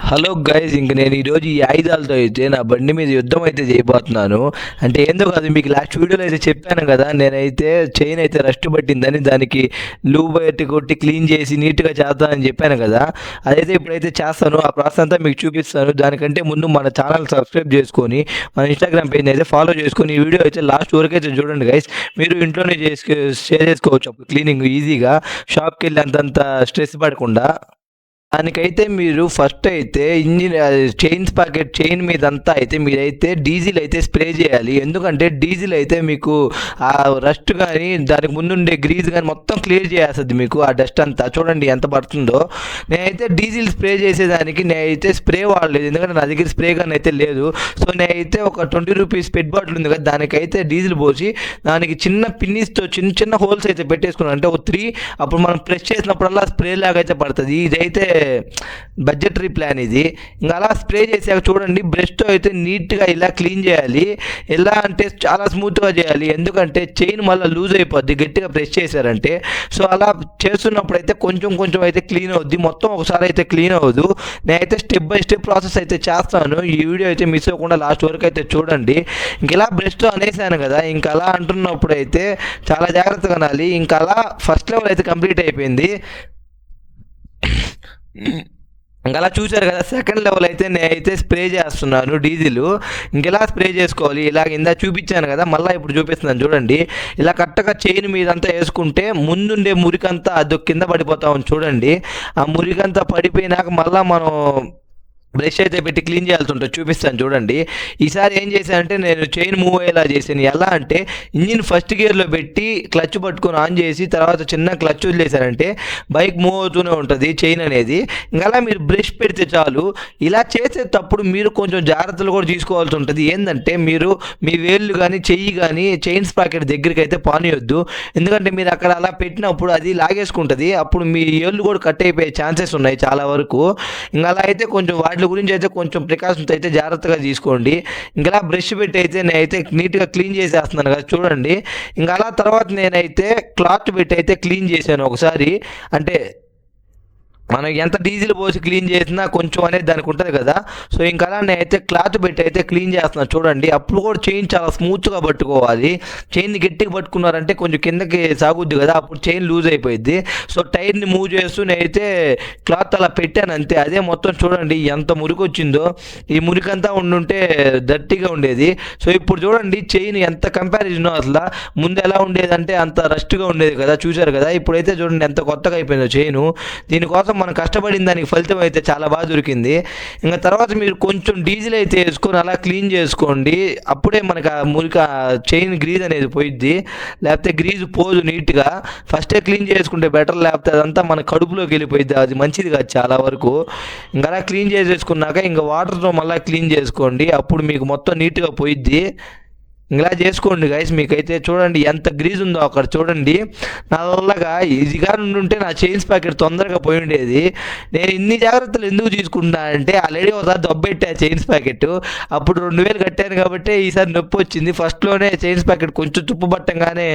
Hello guys, ఇంక నేను ఈరోజు ఈ ఆయుధాలతో అయితే నా బండి మీద యుద్ధం అయితే చేయబోతున్నాను. అంటే ఏందో కాదు, మీకు లాస్ట్ వీడియోలో అయితే చెప్పాను కదా, నేనైతే చైన్ అయితే రస్ట్ పట్టిందని దానికి లూబ్ అయితే కొట్టి క్లీన్ చేసి నీట్గా చేస్తానని చెప్పాను కదా. అదైతే ఇప్పుడైతే చేస్తాను. ఆ ప్రాసెస్ అంతా మీకు చూపిస్తాను. దానికంటే ముందు మన ఛానల్ సబ్స్క్రైబ్ చేసుకొని మన ఇన్స్టాగ్రామ్ పేజ్ అయితే ఫాలో చేసుకొని ఈ వీడియో అయితే లాస్ట్ వరకు అయితే చూడండి గైస్. మీరు ఇంట్లోనే షేర్ చేసుకోవచ్చు అప్పుడు క్లీనింగ్ ఈజీగా, షాప్కి వెళ్ళి అంతంత స్ట్రెస్ పడకుండా. దానికైతే మీరు ఫస్ట్ అయితే ఇంజిన్ చైన్ మీదంతా అయితే మీరైతే డీజిల్ అయితే స్ప్రే చేయాలి. ఎందుకంటే డీజిల్ అయితే మీకు ఆ రస్ట్ కానీ దానికి ముందుండే గ్రీజ్ కానీ మొత్తం క్లియర్ చేస్తుంది మీకు ఆ డస్ట్ అంతా. చూడండి ఎంత పడుతుందో. నేనైతే డీజిల్ స్ప్రే చేసేదానికి నేనైతే స్ప్రే వాడలేదు, ఎందుకంటే నా దగ్గర స్ప్రే కానీ అయితే లేదు. సో నేనైతే ఒక 20 రూపీస్ పెట్ బాటిల్ ఉంది కదా, దానికైతే డీజిల్ పోసి దానికి చిన్న పిన్నిస్తో చిన్న చిన్న హోల్స్ అయితే పెట్టేసుకున్నాను. అంటే ఒక 3, అప్పుడు మనం ప్రెస్ చేసినప్పుడల్లా స్ప్రే లాగా అయితే పడుతుంది. ఇదైతే బడ్జెటరీ ప్లాన్ ఇది. ఇంకా అలా స్ప్రే చేసాక చూడండి, బ్రష్తో అయితే నీట్గా ఇలా క్లీన్ చేయాలి. ఎలా అంటే చాలా స్మూత్గా చేయాలి, ఎందుకంటే చైన్ మళ్ళీ లూజ్ అయిపోద్ది గట్టిగా ప్రెస్ చేశారంటే. సో అలా చేస్తున్నప్పుడు అయితే కొంచెం కొంచెం అయితే క్లీన్ అవుద్ది, మొత్తం ఒకసారి అయితే క్లీన్ అవ్వదు. నేనైతే స్టెప్ బై స్టెప్ ప్రాసెస్ అయితే చేస్తాను. ఈ వీడియో అయితే మిస్ అవ్వకుండా లాస్ట్ వరకు అయితే చూడండి. ఇంక ఇలా బ్రష్తో అనేసాను కదా, ఇంకా అలా అంటున్నప్పుడు అయితే చాలా జాగ్రత్తగా అనాలి. ఇంకా అలా ఫస్ట్ లెవెల్ అయితే కంప్లీట్ అయిపోయింది. ఇంకా అలా చూశారు కదా, సెకండ్ లెవెల్ అయితే నేనైతే స్ప్రే చేస్తున్నాను డీజిల్. ఇంకెలా స్ప్రే చేసుకోవాలి, ఇలా కింద చూపించాను కదా, మళ్ళీ ఇప్పుడు చూపిస్తున్నాను చూడండి. ఇలా కరెక్ట్గా చైన్ మీదంతా వేసుకుంటే ముందుండే మురికంతా అది కింద పడిపోతామని చూడండి. ఆ మురికంతా పడిపోయినాక మళ్ళీ మనం బ్రష్ అయితే పెట్టి క్లీన్ చేయాల్సి ఉంటుంది. చూపిస్తాను చూడండి. ఈసారి ఏం చేశానంటే నేను చైన్ మూవ్ అయ్యేలా చేశాను. ఎలా అంటే ఇంజిన్ ఫస్ట్ గేర్లో పెట్టి క్లచ్ పట్టుకొని ఆన్ చేసి తర్వాత చిన్న క్లచ్ వదిలేశారంటే బైక్ మూవ్ అవుతూనే ఉంటుంది చైన్ అనేది. ఇంకా అలా మీరు బ్రష్ పెడితే చాలు. ఇలా చేసేటప్పుడు మీరు కొంచెం జాగ్రత్తలు కూడా తీసుకోవాల్సి ఉంటుంది. ఏంటంటే మీరు మీ వేళ్ళు కానీ చెయ్యి కానీ చైన్ స్ప్రాకెట్ దగ్గరికి అయితే పానియొద్దు. ఎందుకంటే మీరు అక్కడ అలా పెట్టినప్పుడు అది లాగేసుకుంటుంది. అప్పుడు మీ ఏళ్ళు కూడా కట్ అయిపోయే ఛాన్సెస్ ఉన్నాయి చాలా వరకు. ఇంకా అలా అయితే కొంచెం వాటి గురించి అయితే కొంచెం ప్రికాషన్స్ అయితే జాగ్రత్తగా తీసుకోండి. ఇంకా బ్రష్ పెట్టి అయితే నేనైతే నీట్గా క్లీన్ చేసేస్తున్నాను కదా చూడండి. ఇంకా అలా తర్వాత నేనైతే క్లాత్ పెట్టి అయితే క్లీన్ చేశాను ఒకసారి. అంటే మనం ఎంత డీజిల్ పోసి క్లీన్ చేసినా కొంచెం అనేది దానికి ఉంటుంది కదా. సో ఇంకా అలా నేనైతే క్లాత్ పెట్టి అయితే క్లీన్ చేస్తున్నాను చూడండి. అప్పుడు కూడా చైన్ చాలా స్మూత్గా పట్టుకోవాలి. చైన్ని గట్టిగా పట్టుకున్నారంటే కొంచెం కిందకి సాగుద్ది కదా, అప్పుడు చైన్ లూజ్ అయిపోయింది. సో టైర్ని మూవ్ చేస్తూ నేనైతే క్లాత్ అలా పెట్టాను అంతే. అదే మొత్తం చూడండి ఎంత మురికి వచ్చిందో. ఈ మురికంతా ఉండుంటే దట్టిగా ఉండేది. సో ఇప్పుడు చూడండి చైన్ ఎంత కంపారిజన్ అసలు. ముందు ఎలా ఉండేది అంటే అంత రష్గా ఉండేది కదా, చూశారు కదా. ఇప్పుడైతే చూడండి ఎంత కొత్తగా అయిపోయిందో చైను. దీనికోసం మనం కష్టపడిన దానికి ఫలితం అయితే చాలా బాగా దొరికింది. ఇంకా తర్వాత మీరు కొంచెం డీజిల్ అయితే వేసుకొని అలా క్లీన్ చేసుకోండి. అప్పుడే మనకు ఆ మురికి చైన్ గ్రీజ్ అనేది పోయిద్ది. లేకపోతే గ్రీజ్ పోదు నీట్గా. ఫస్టే క్లీన్ చేసుకుంటే బెటర్, లేకపోతే అదంతా మన కడుపులోకి వెళ్ళిపోయిద్ది, అది మంచిది కాదు చాలా వరకు. ఇంకా అలా క్లీన్ చేసేసుకున్నాక ఇంకా వాటర్తో మళ్ళీ క్లీన్ చేసుకోండి, అప్పుడు మీకు మొత్తం నీట్గా పోయిద్ది. ఇలా చేసుకోండి గైస్. మీకైతే చూడండి ఎంత గ్రీజ్ ఉందో అక్కడ చూడండి. నల్లగా ఈజీగా ఉంటే నా చైన్స్ ప్యాకెట్ తొందరగా పోయి ఉండేది. నేను ఇన్ని జాగ్రత్తలు ఎందుకు తీసుకుంటున్నా అంటే ఆల్రెడీ ఒకసారి దొబ్బెట్టా చైన్స్ ప్యాకెట్, అప్పుడు 2000 కట్టాను కాబట్టి ఈసారి నొప్పి వచ్చింది. ఫస్ట్లోనే చైన్స్ ప్యాకెట్ కొంచెం తుప్పు పట్టంగానే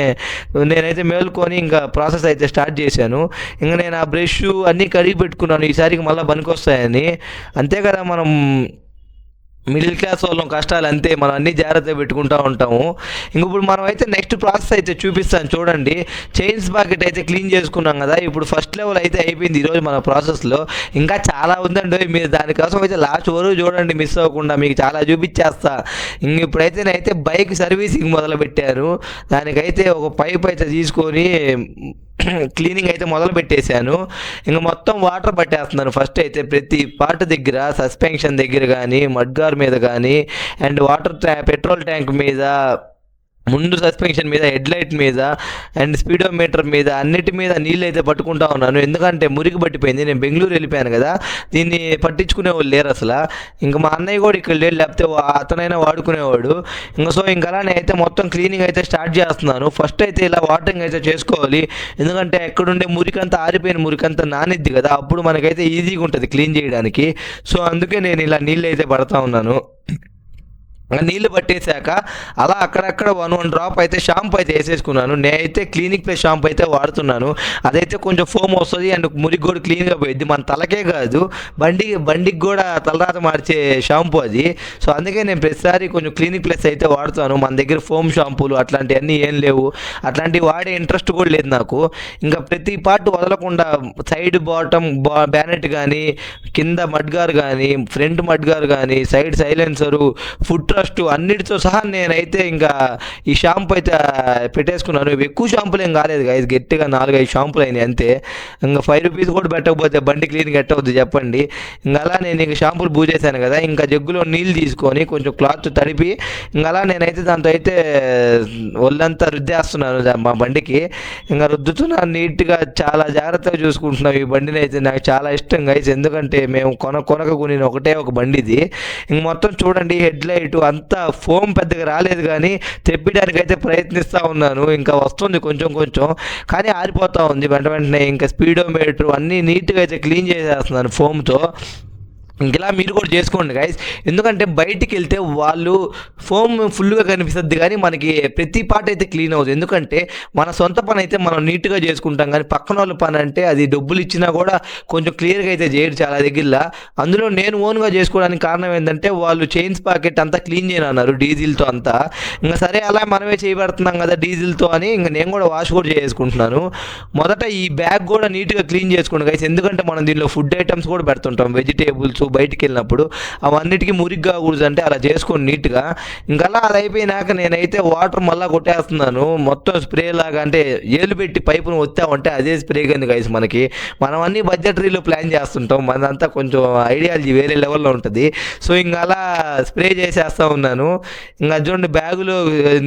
నేనైతే మేలుకొని ఇంకా ప్రాసెస్ అయితే స్టార్ట్ చేశాను. ఇంకా నేను ఆ బ్రష్ అన్నీ కడిగి పెట్టుకున్నాను ఈసారికి మళ్ళీ పనికొస్తాయని. అంతే కదా, మనం మిడిల్ క్లాస్ వాళ్ళం కష్టాలు అంతే, మనం అన్ని జాగ్రత్తగా పెట్టుకుంటూ ఉంటాము. ఇంక ఇప్పుడు మనం అయితే నెక్స్ట్ ప్రాసెస్ అయితే చూపిస్తాను చూడండి. చైన్స్ ప్యాకెట్ అయితే క్లీన్ చేసుకున్నాం కదా, ఇప్పుడు ఫస్ట్ లెవెల్ అయితే అయిపోయింది ఈరోజు మన ప్రాసెస్లో. ఇంకా చాలా ఉందండి, మీరు దానికోసం అయితే లాస్ట్ వరకు చూడండి మిస్ అవ్వకుండా, మీకు చాలా చూపించేస్తా. ఇంక ఇప్పుడైతే నేనైతే బైక్ సర్వీసింగ్ మొదలు పెట్టాను. దానికైతే ఒక పైప్ అయితే తీసుకొని క్లీనింగ్ అయితే మొదలు పెట్టేశాను. ఇంకా మొత్తం వాటర్ పట్టేస్తున్నాను ఫస్ట్ అయితే ప్రతి పార్ట్ దగ్గర, సస్పెన్షన్ దగ్గర కానీ, మడ్గార్ మీద కానీ, అండ్ పెట్రోల్ ట్యాంక్ మీద, ముందు సస్పెన్షన్ మీద, హెడ్లైట్ మీద, అండ్ స్పీడోమీటర్ మీద, అన్నిటి మీద నీళ్ళు అయితే పట్టుకుంటా ఉన్నాను. ఎందుకంటే మురికి పట్టిపోయింది. నేను బెంగళూరు వెళ్ళిపోయాను కదా, దీన్ని పట్టించుకునే వాళ్ళు లేరు అసలు. ఇంకా మా అన్నయ్య కూడా ఇక్కడ లేడు, లేకపోతే అతనైనా వాడుకునేవాడు. సో ఇంకా అలా నేనైతే మొత్తం క్లీనింగ్ అయితే స్టార్ట్ చేస్తున్నాను. ఫస్ట్ అయితే ఇలా వాటరింగ్ అయితే చేసుకోవాలి, ఎందుకంటే ఎక్కడుండే మురికంతా, ఆరిపోయిన మురికంతా నానిద్ది కదా, అప్పుడు మనకైతే ఈజీగా ఉంటుంది క్లీన్ చేయడానికి. సో అందుకే నేను ఇలా నీళ్ళు అయితే పడతా ఉన్నాను. నీళ్ళు పట్టేశాక అలా అక్కడక్కడ వన్ డ్రాప్ అయితే షాంపూ అయితే వేసేసుకున్నాను. నేనైతే క్లినిక్ ప్లస్ షాంపూ అయితే వాడుతున్నాను. అదైతే కొంచెం ఫోమ్ వస్తుంది అండ్ మురికి కూడా క్లీన్గా పోయిద్ది. మన తలకే కాదు బండికి కూడా తలరాత మార్చే షాంపూ అది. సో అందుకే నేను ప్రతిసారి కొంచెం క్లినిక్ ప్లస్ అయితే వాడుతాను. మన దగ్గర ఫోమ్ షాంపూలు అట్లాంటివన్నీ ఏం లేవు, అట్లాంటివి వాడే ఇంట్రెస్ట్ కూడా లేదు నాకు. ఇంకా ప్రతి పార్ట్ వదలకుండా సైడ్ బాటమ్ బ్యానెట్ కానీ, కింద మడ్గార్ కానీ, ఫ్రంట్ మడ్గార్ కానీ, సైడ్ సైలెన్సరు, ఫుట్ ట్రస్ట్ అన్నిటితో సహా నేనైతే ఇంకా ఈ షాంపూ అయితే పెట్టేసుకున్నాను. ఇవి ఎక్కువ షాంపూలు ఏం కాలేదు గైస్, గట్టిగా 4-5 షాంపూలు అయినాయి అంతే. ఇంకా 5 రూపీస్ కూడా పెట్టకపోతే బండి క్లీన్గా ఎట్టవద్దు చెప్పండి. ఇంకా అలా నేను ఇంక షాంపూలు పూజేశాను కదా, ఇంకా జగ్గులో నీళ్ళు తీసుకొని కొంచెం క్లాత్ తడిపి ఇంకా అలా నేనైతే దాంతో అయితే ఒళ్ళంతా రుద్దేస్తున్నాను మా బండికి. ఇంకా రుద్దుతున్నాను నీట్గా, చాలా జాగ్రత్తగా చూసుకుంటున్నాం ఈ బండిని అయితే. నాకు చాలా ఇష్టం గైస్, ఎందుకంటే మేము కొనక కొని ఒకటే ఒక బండి ఇది. ఇంక మొత్తం చూడండి హెడ్ లైట్ అంతా ఫోమ్ పెద్దగా రాలేదు కానీ తెప్పడానికి అయితే ప్రయత్నిస్తూ ఉన్నాను. ఇంకా వస్తుంది కొంచెం కొంచెం, కానీ ఆరిపోతూ ఉంది వెంటనే. ఇంకా స్పీడోమీటర్ అన్నీ నీట్గా అయితే క్లీన్ చేసేస్తున్నాను ఫోమ్తో. ఇలా మీరు కూడా చేసుకోండి గైస్, ఎందుకంటే బయటికి వెళ్తే వాళ్ళు ఫోమ్ ఫుల్గా కనిపిస్తుంది కానీ మనకి ప్రతి పార్ట్ అయితే క్లీన్ అవుతుంది. ఎందుకంటే మన సొంత పని అయితే మనం నీట్గా చేసుకుంటాం, కానీ పక్కన వాళ్ళ పని అంటే అది డబ్బులు ఇచ్చినా కూడా కొంచెం క్లియర్గా అయితే చేయరు చాలా దగ్గరలో. అందులో నేను ఓన్గా చేసుకోవడానికి కారణం ఏంటంటే వాళ్ళు చైన్స్ ప్యాకెట్ అంతా క్లీన్ చేయనన్నారు డీజిల్తో అంతా. ఇంకా సరే అలా మనమే చేయబడుతున్నాం కదా డీజిల్తో అని ఇంకా నేను కూడా వాష్ కూడా చేసుకుంటున్నాను. మొదట ఈ బ్యాగ్ కూడా నీట్గా క్లీన్ చేసుకోండి గైస్, ఎందుకంటే మనం దీనిలో ఫుడ్ ఐటమ్స్ కూడా పెడుతుంటాం, వెజిటేబుల్స్ బయటికి వెళ్ళినప్పుడు అవన్నిటికీ మురిగ్గా కూడదు అంటే అలా చేసుకోండి నీట్గా. ఇంకా అలా అది అయిపోయినాక నేనైతే వాటర్ మళ్ళీ కొట్టేస్తున్నాను మొత్తం స్ప్రే లాగా. అంటే ఏలు పెట్టి పైపును వచ్చామంటే అదే స్ప్రే కింద గైస్ మనకి. మనం అన్ని బడ్జెటరీలో ప్లాన్ చేస్తుంటాం, మనదంతా కొంచెం ఐడియాలజీ వేరే లెవెల్లో ఉంటుంది. సో ఇంకా అలా స్ప్రే చేసేస్తూ ఉన్నాను. ఇంకా చూడండి బ్యాగులో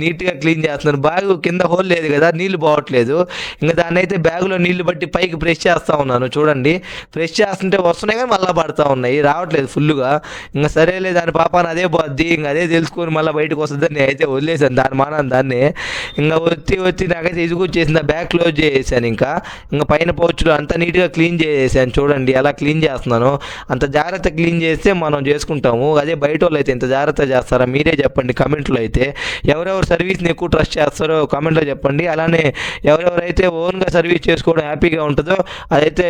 నీట్గా క్లీన్ చేస్తున్నాను. బ్యాగు కింద హోల్ లేదు కదా, నీళ్ళు పోవట్లేదు. ఇంకా దాన్ని అయితే బ్యాగులో నీళ్లు బట్టి పైకి ప్రెస్ చేస్తూ ఉన్నాను. చూడండి ప్రెస్ చేస్తుంటే వస్తున్నాయి కానీ మళ్ళీ పడుతూ ఉన్నాయి, రావట్లేదు ఫుల్గా. ఇంకా సరేలే దాని పాపాన్ని అదే పోద్ది, ఇంకా అదే తెలుసుకొని మళ్ళీ బయటకు వస్తుందని నేను అయితే వదిలేసాను దాని మానాన్ని దాన్ని. ఇంకా వచ్చి నాకైతే ఇసుకొచ్చేసింది, బ్యాగ్ క్లోజ్ చేసేసాను. ఇంకా పైన పౌచ్లు అంతా నీట్గా క్లీన్ చేసేసాను. చూడండి ఎలా క్లీన్ చేస్తున్నాను, అంత జాగ్రత్త క్లీన్ చేస్తే మనం చేసుకుంటాము. అదే బయట వాళ్ళు అయితే ఇంత జాగ్రత్త చేస్తారా మీరే చెప్పండి కమెంట్లో. అయితే ఎవరెవరు సర్వీస్ని ఎక్కువ ట్రస్ట్ చేస్తారో కామెంట్లో చెప్పండి. అలానే ఎవరెవరైతే ఓన్గా సర్వీస్ చేసుకోవడం హ్యాపీగా ఉంటుందో అదైతే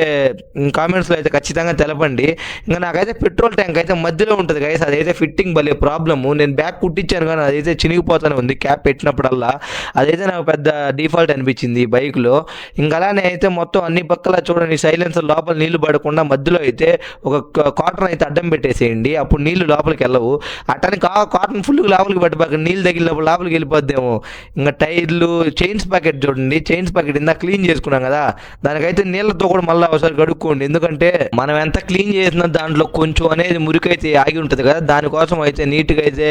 కామెంట్స్లో అయితే ఖచ్చితంగా తెలపండి. ఇంకా నాకైతే పెట్రోల్ ట్యాంక్ అయితే మధ్యలో ఉంటుంది గైస్, అదైతే ఫిట్టింగ్ భలే ప్రాబ్లము. నేను బ్యాగ్ కుట్టించాను కానీ అదైతే చినిగిపోతూనే ఉంది క్యాప్ పెట్టినప్పుడల్లా. అదైతే నాకు పెద్ద డిఫాల్ట్ అనిపించింది బైక్లో. ఇంకా అలానే అయితే మొత్తం అన్ని పక్కల చూడండి సైలెన్సర్ లోపల నీళ్లు పడకుండా మధ్యలో అయితే ఒక కాటన్ అయితే అడ్డం పెట్టేసేయండి, అప్పుడు నీళ్లు లోపలికి వెళ్ళవు. అట్టని కాటన్ ఫుల్గా లోపలికి పట్టిపోక నీళ్ళు తగిలినప్పుడు లోపలికి వెళ్ళిపోద్దేమో. ఇంకా టైర్లు చైన్స్ ప్యాకెట్ చూడండి, చైన్స్ ప్యాకెట్ ఇందాక క్లీన్ చేసుకున్నాం కదా, దానికైతే నీళ్ళతో కూడా మళ్ళీ ఒకసారి కడుక్కోండి. ఎందుకంటే మనం ఎంత క్లీన్ చేసినా దాంట్లో కొంచెం అనేది మురికైతే ఆగి ఉంటుంది కదా, దానికోసం అయితే నీట్గా అయితే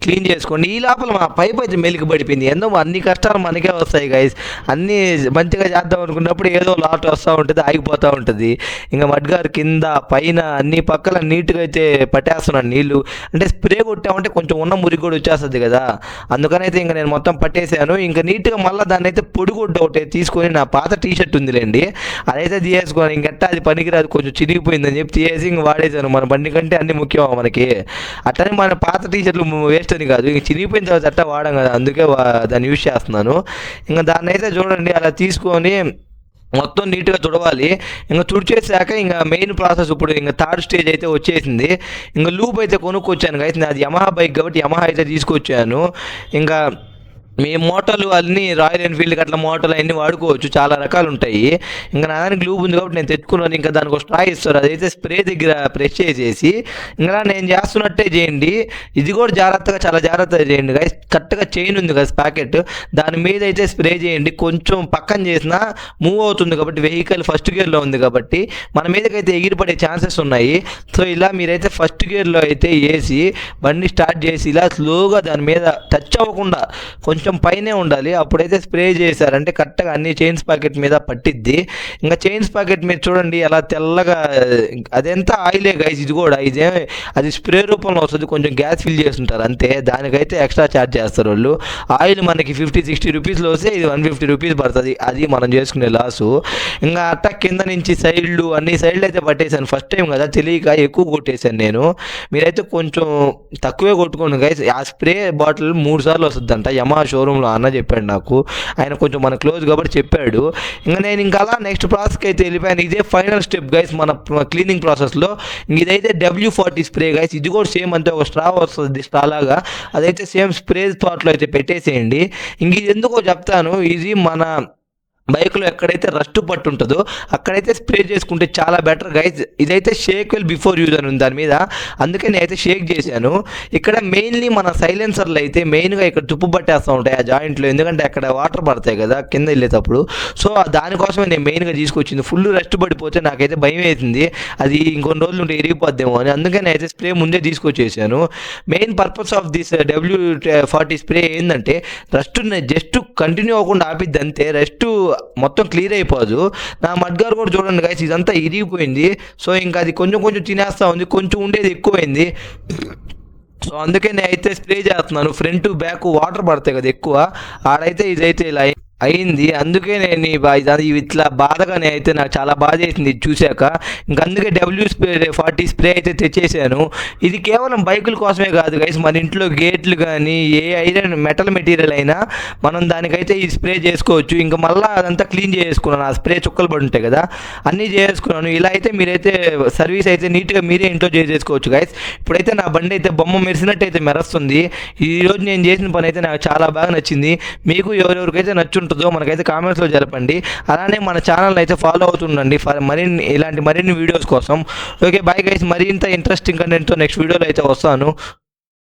క్లీన్ చేసుకోండి. ఈ లోపల మా పైప్ అయితే మెలికి పడిపోయింది. ఎంతో అన్ని కష్టాలు మనకే వస్తాయి గైస్, అన్నీ మంచిగా చేద్దాం అనుకున్నప్పుడు ఏదో లాట్ వస్తూ ఉంటుంది, ఆగిపోతూ ఉంటుంది. ఇంకా మడ్గారు కింద పైన అన్ని పక్కల నీట్గా అయితే పట్టేస్తున్నాను నీళ్ళు. అంటే స్ప్రే కొట్టామంటే కొంచెం ఉన్న మురికి కూడా వచ్చేస్తుంది కదా, అందుకనైతే ఇంకా నేను మొత్తం పట్టేసాను. ఇంకా నీట్గా మళ్ళీ దాన్ని అయితే పొడి గుడ్డ ఒకటి తీసుకొని, నా పాత టీషర్ట్ ఉందిలేండి అదైతే తీసేసుకొని, ఇంకెట్టా అది పనికిరాదు కొంచెం చిరిగిపోయిందని చెప్పి తీసేసి ఇంక వాడేసాను. మన బండి కంటే అన్ని ముఖ్యం మనకి. అట్టని మన పాత టీషర్ట్లు వేస్ట్ అని కాదు, ఇంక చిరిగిపోయిన తర్వాత అట్టా వాడాం కదా, అందుకే దాన్ని యూజ్ చేస్తున్నాను. ఇంకా దాన్ని అయితే చూడండి అలా తీసుకొని మొత్తం నీట్గా తుడవాలి. ఇంకా తుడిచేసాక ఇంకా మెయిన్ ప్రాసెస్ ఇప్పుడు ఇంకా థర్డ్ స్టేజ్ అయితే వచ్చేసింది. ఇంకా లూప్ అయితే కొనుక్కొచ్చాను అయితే నాది యమహా బైక్ కాబట్టి యమహా అయితే తీసుకొచ్చాను. ఇంకా మీ మోటార్లు అన్నీ రాయల్ ఎన్ఫీల్డ్కి అట్లా మోటార్లు అన్నీ వాడుకోవచ్చు, చాలా రకాలు ఉంటాయి. ఇంకా నా దానికి లూప్ ఉంది కాబట్టి నేను తెచ్చుకున్నాను. ఇంకా దానికి ఒక స్ట్రా ఇస్తారు, అదైతే స్ప్రే దగ్గర ప్రెస్ చేసేసి ఇంకా నేను చేస్తున్నట్టే చేయండి. ఇది కూడా జాగ్రత్తగా చాలా జాగ్రత్తగా చేయండి గైస్. కరెక్ట్గా చైన్ ఉంది కదా ప్యాకెట్, దాని మీద అయితే స్ప్రే చేయండి. కొంచెం పక్కన చేసినా మూవ్ అవుతుంది కాబట్టి వెహికల్ ఫస్ట్ గేర్లో ఉంది కాబట్టి మన మీదకైతే ఎగిరిపడే ఛాన్సెస్ ఉన్నాయి. సో ఇలా మీరైతే ఫస్ట్ గేర్లో అయితే వేసి బండి స్టార్ట్ చేసి ఇలా స్లోగా దాని మీద టచ్ అవ్వకుండా కొంచెం పైనే ఉండాలి. అప్పుడైతే స్ప్రే చేశారంటే కరెక్ట్గా అన్ని చైన్స్ ప్యాకెట్ మీద పట్టిద్ది. ఇంకా చైన్స్ ప్యాకెట్ మీద చూడండి ఎలా తెల్లగా, అదంతా ఆయిలే గైస్. ఇది కూడా అది స్ప్రే రూపంలో వస్తుంది, కొంచెం గ్యాస్ ఫిల్ చేస్తుంటారు అంతే. దానికైతే ఎక్స్ట్రా ఛార్జ్ చేస్తారు వాళ్ళు. ఆయిల్ మనకి 50-60 రూపీస్లో వస్తే ఇది 150 రూపీస్ పడుతుంది. అది మనం చేసుకునే లాసు. ఇంకా అట్ట కింద నుంచి సైడ్లు అన్ని సైడ్లు అయితే పట్టేశాను. ఫస్ట్ టైం కదా తెలియక ఎక్కువ కొట్టేశాను నేను. మీరైతే కొంచెం తక్కువే కొట్టుకోండి గైస్. ఆ స్ప్రే బాటిల్ 3 సార్లు వస్తుందంట. యమా షోరూంలో అన్న చెప్పాడు నాకు, ఆయన కొంచెం మన క్లోజ్ కాబట్టి చెప్పాడు. ఇంకా నేను ఇంకా అలా నెక్స్ట్ ప్రాసెస్కి అయితే వెళ్ళిపోయాను. ఇదే ఫైనల్ స్టెప్ గైస్ మన క్లీనింగ్ ప్రాసెస్లో. ఇదైతే W40 స్ప్రే గైస్. ఇది కూడా సేమ్ అంతే, ఒక స్ట్రా వస్తుంది స్ట్రా లాగా. అదైతే సేమ్ స్ప్రే థాట్లో అయితే పెట్టేసేయండి. ఇంక ఇది ఎందుకో చెప్తాను. ఇది మన బైక్లో ఎక్కడైతే రస్ట్ పట్టు ఉంటుందో అక్కడైతే స్ప్రే చేసుకుంటే చాలా బెటర్ గైజ్. ఇదైతే షేక్ వెల్ బిఫోర్ యూజ్ అని ఉంది దాని మీద, అందుకే నేనైతే షేక్ చేశాను. ఇక్కడ మెయిన్లీ మన సైలెన్సర్లు అయితే మెయిన్గా ఇక్కడ తుప్పు పట్టేస్తూ ఉంటాయి ఆ జాయింట్లో, ఎందుకంటే అక్కడ వాటర్ పడతాయి కదా కింద వెళ్ళేటప్పుడు. సో దానికోసమే నేను మెయిన్గా తీసుకొచ్చింది. ఫుల్ రెస్ట్ పడిపోతే నాకైతే భయం వేసింది, అది ఇంకొన్ని రోజులు ఉంటే ఇరిగిపోద్దేమో అని. అందుకే నేనైతే స్ప్రే ముందే తీసుకొచ్చేసాను. Main purpose of this W40 spray ఏంటంటే రెస్ట్ జస్ట్ కంటిన్యూ అవ్వకుండా ఆపిద్ది అంతే, రెస్ట్ మొత్తం క్లియర్ అయిపోదు. నా మడ్గారు కూడా చూడండి గైస్, ఇదంతా ఇరిగిపోయింది. సో ఇంకా అది కొంచెం కొంచెం తినేస్తూ ఉంది, కొంచెం ఉండేది ఎక్కువైంది. సో అందుకే నేను అయితే స్ప్రే చేస్తున్నాను. ఫ్రంట్ బ్యాక్ వాటర్ పడతాయి కదా ఎక్కువ, ఆడైతే ఇదైతే ఇలా అయింది. అందుకే నేను ఇట్లా బాధగా అయితే నాకు చాలా బాధ చేసింది ఇది చూశాక. ఇంక అందుకే W40 స్ప్రే అయితే తెచ్చేసాను. ఇది కేవలం బైకుల కోసమే కాదు గైస్, మన ఇంట్లో గేట్లు కానీ ఏ ఐరన్ మెటల్ మెటీరియల్ అయినా మనం దానికైతే ఈ స్ప్రే చేసుకోవచ్చు. ఇంకా మళ్ళీ అదంతా క్లీన్ చేసుకున్నాను, ఆ స్ప్రే చుక్కలు పడి ఉంటాయి కదా అన్నీ చేసుకున్నాను. ఇలా అయితే మీరైతే సర్వీస్ అయితే నీట్గా మీరే ఇంట్లో చేసుకోవచ్చు గైస్. ఇప్పుడైతే నా బండి అయితే బొమ్మ మెరిసినట్టు అయితే మెరుస్తుంది. ఈరోజు నేను చేసిన పని అయితే నాకు చాలా బాగా నచ్చింది. మీకు ఎవరెవరికైతే నచ్చుంటుందో మనకైతే కామెంట్స్లో జరపండి. అలానే మన ఛానల్ అయితే ఫాలో అవుతుండండి ఇలాంటి మరిన్ని వీడియోస్ కోసం. ఓకే బాయ్ గైస్, మరింత ఇంట్రెస్టింగ్ కంటెంట్తో నెక్స్ట్ వీడియోలో అయితే వస్తాను.